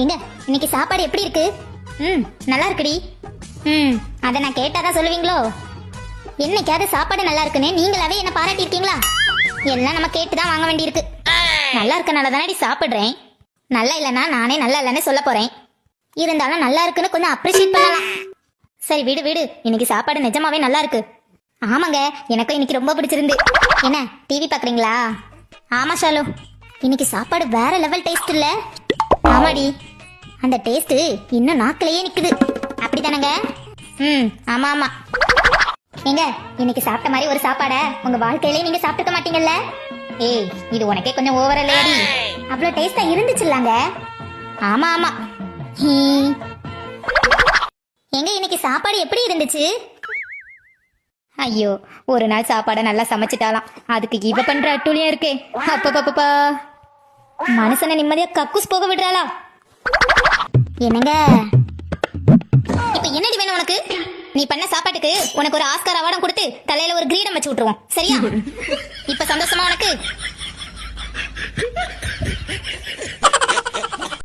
எங்க இன்னைக்கு சாப்பாடு எப்படி இருக்கு? நல்லா இருக்குடி. அதை நான் கேட்டாதான் சொல்லுவீங்களோ? என்னைக்காவது சாப்பாடு நல்லா இருக்குன்னு நீங்களாவே என்ன பாராட்டியிருக்கீங்களா? எல்லாம் நம்ம கேட்டுதான் வாங்க வேண்டியிருக்கு. நல்லா இருக்கனால தானடி சாப்பிடுறேன். நல்லா இல்லைன்னா நானே நல்லா இல்லைன்னு சொல்ல போறேன். இருந்தாலும் நல்லா இருக்குன்னு கொஞ்சம் அப்ரிஷியேட் பண்ணலாம். சரி விடு விடு, இன்னைக்கு சாப்பாடு நிஜமாவே நல்லா இருக்கு. ஆமாங்க, எனக்கும் இன்னைக்கு ரொம்ப பிடிச்சிருந்து. என்ன டிவி பாக்குறீங்களா? ஆமா ஷாலு, இன்னைக்கு சாப்பாடு வேற லெவல் டேஸ்ட் இல்ல? ஆமாடி, அந்த டேஸ்ட் இன்னும் நாக்கிலேயே நிக்குது. அப்படித்தானங்க? ஆமா ஆமா. ஏங்க, இன்னைக்கு சாப்பிட்ட மாதிரி ஒரு சாப்பாட உங்க வாழ்க்கையிலே நீங்க சாப்பிட்டுக்க மாட்டீங்கல்ல? ஏய், இது உனக்கே கொஞ்சம் ஓவரா இல்லையாடி? அவ்வளவு டேஸ்டா இருந்துச்சுல்லாங்க. ஆமா ஆமா. எங்க இன்னைக்கு சாப்பாடு எப்படி இருந்துச்சு? ஐயோ, ஒரு நாள் சாப்பாடை நல்லா சமைச்சிட்டாலாம், அதுக்கு இவ பண்ற அட்டூழியம் இருக்கே. அப்பப்பா, மனுஷனை நிம்மதியா கக்கூஸ் போக விடுறாளா? என்னங்க இப்ப என்னடி வேணும் உனக்கு? நீ பண்ண சாப்பாட்டுக்கு உனக்கு ஒரு ஆஸ்கார் அவார்டும் கொடுத்து தலையில ஒரு கிரீடம் வச்சு விட்டுருவோம், சரியா? இப்ப சந்தோஷமா உனக்கு?